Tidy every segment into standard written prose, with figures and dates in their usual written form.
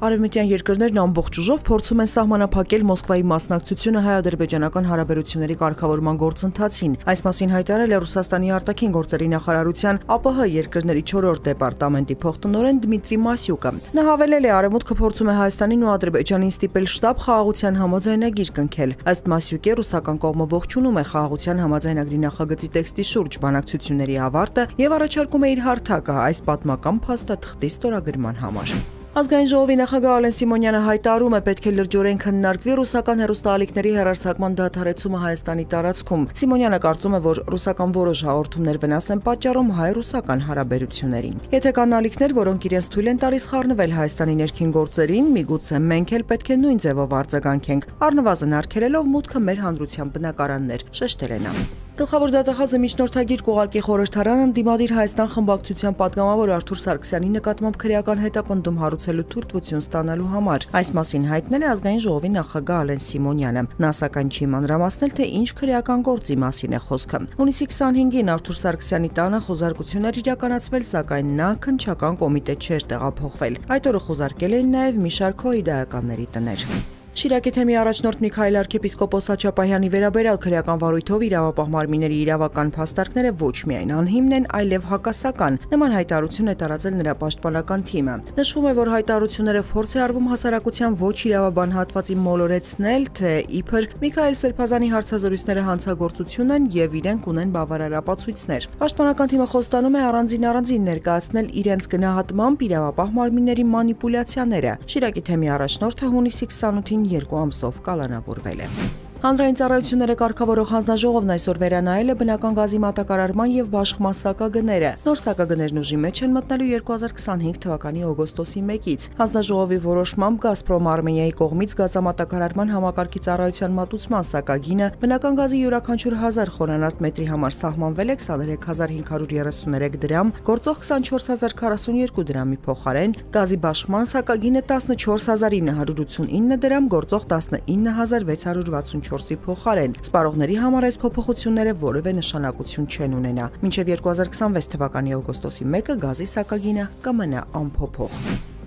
Արևմտյան երկրներն ամբողջ ուժով փորձում են սահմանափակել Մոսկվայի մասնակցությունը հայ-ադրբեջանական հարաբերությունների կարգավորման գործընթացին։ Այս մասին հայտարարել է Ռուսաստանի արտաքին գործերի նախարարության ԱՊՀ երկրների 4-րդ դեպարտամենտի փոխտնօրեն Դմիտրի Մասյուկը։ Նա հավելել է, Արևմուտքը փորձում է Հայաստանին ու Ադրբեջանին ստիպել շտապ խաղաղության համաձայնագիր կնքել։ Ըստ Մասյուկի, ռուսական կողմը ողջունում է խաղաղության համաձայնագրի նախագծի տեքստի շուրջ բանակցությունների ավարտը եւ առաջարկում է իր հարթակը այս պատմական փաստաթղթի ստորագրման համար։ Ազգային ժողովի նախագահ Ալեն Սիմոնյանը հայտարարում է, պետք է լրջորեն քննարկվի ռուսական հեռուստաալիքների հեռարձակման դադարեցումը Հայաստանի տարածքում։ Սիմոնյանը կարծում է, որ ռուսական որոշ հաղորդումներ վնաս են պատճառում հայ-ռուսական հարաբերություններին։ Եթե կան ալիքներ, որոնք իրենց թույլ են տալիս խառնվել Հայաստանի ներքին գործերին, միգուցե մենք էլ պետք է նույն ձևով արձագանքենք, առնվազն արգելելով մուտքը մեր հանրության բնակարաններ, շեշտել է նա։ Գլխավոր դատախազը միջնորդագիր կուղարկի խորհրդարանը ընդդիմադիր Հայաստան խմբակցության պատգամավոր Արթուր Սարգսյանի նկատմամբ քրեական հետապնդում հարուցելու թույլտվություն ստանալու համար։ Այս մասին հայտնել է Ազգային ժողովի նախագահ Ալեն Սիմոնյանը։ Նա սակայն չի մանրամասնել, թե ինչ քրեական գործի մասին է խոսքը։ Հունիսի 25-ին Արթուր Սարգսյանի տանը խոզարկություններ իրականացվել, սակայն նա քննչական կոմիտե չէր տեղափոխվել։ Այդ օրը խոզարկել էին նաև մի շարք հոհիդայականների տներ։ Շիրակի թեմի առաջնորդ Միքայել arczepiskopos Հաչապահյանի վերաբերյալ քրեական վարույթով իրավապահ մարմինների իրավական փաստարկները ոչ միայն անհիմն են, այլև հակասական։ Նման հայտարարություն է տարածել նրա պաշտպանական թիմը։ Նշվում է, որ հայտարարությունները փորձ է արվում հասարակության ոչ իրավաբան հատվածի մոլորեցնել, թե իբր Միքայել Սրբազանի հարցազրույցները հանցագործություն են եւ իրենք ունեն բավարար ապացույցներ։ Պաշտպանական թիմը խոստանում է առանձին ներկայացնել իրենց գնահատմամբ իրավապահ մարմինների մանիպուլյացիաները։ Շիրակի թեմի առաջնորդը հունիսի 28-ին 2 ամսով կալանավորվել է։ Հանրային ծառայությունները կարգավորող հանձնաժողովն այսօր վերանայել է բնական գազի մատակարարման եւ բաշխման սակագները։ Նոր սակագներն ուժի մեջ են մտնելու 2025 թվականի օգոստոսի 1-ից։ Հանձնաժողովի որոշմամբ Գազպրոմ Արմենիայի կողմից գազամատակարարման համակարգի ծառայության մատուցման սակագինը բնական գազի յուրաքանչյուր 1000 խոնանարդ մետրի համար սահմանվել է 23533 դրամ, գործող 24042 դրամի փոխարեն, գազի բաշխման սակագինը 14989 դրամ, գործող 19664-ի փոխարեն։ Սպառողների համար այս փոփոխությունները որևէ նշանակություն չեն ունենա։ Մինչև 2026 թվականի օգոստոսի 1-ը գազի սակագինը կմնա անփոփոխ։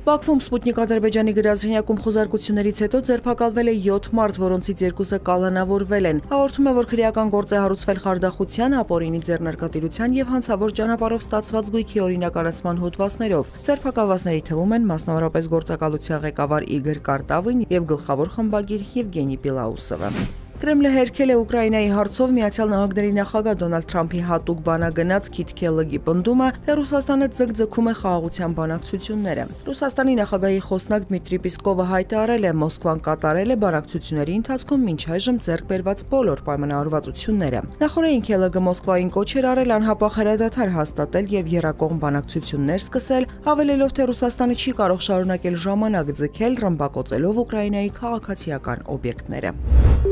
Բաքվում Սպուտնիկ Ադրբեջանի գրազենյակում խոզարկություններից հետո ձերբակալվել է 7 մարդ, որոնցից 2-ը կալանավորվել են։ Հաղորդում է, որ քրեական գործ է հարուցվել խարդախության, ապօրինի ձեռնարկատիրության եւ հանցավոր ճանապարհով ստացված գույքի օրինականացման հոդվածներով։ Ձերբակալվածների թվում են մասնավորապես գործակալության ղեկավար Իգոր Կարտավին եւ գլխավոր խմբագիր Եվգենի Բելաուսովը։ Կրեմլը հերքել է Ուկրաինայի հարցով Միացյալ Նահանգների նախագահ Դոնալդ Թրամփի հատուկ բանագնաց Քիթ Քելլոգի պնդումը, թե Ռուսաստանը ձգձգում է խաղաղության բանակցությունները։ Ռուսաստանի նախագահի խոսնակ Դմիտրի Պիսկովը հայտարարել է, Մոսկվան կատարել է բանակցությունների ընթացքում մինչ այժմ ձեռք բերված բոլոր պայմանավորվածությունները։ Նախորդին Քելլոգը Մոսկվային կոչ էր արել անհապաղ հրադադար հաստատել եւ եռակողմ բանակցություններ սկսել, հավելելով, թե Ռուսաստանը չի կարող շարունակել ժամանակ ձգել, ռմբակոծելով Ուկրաինայի քաղաքացիական օբյեկտները։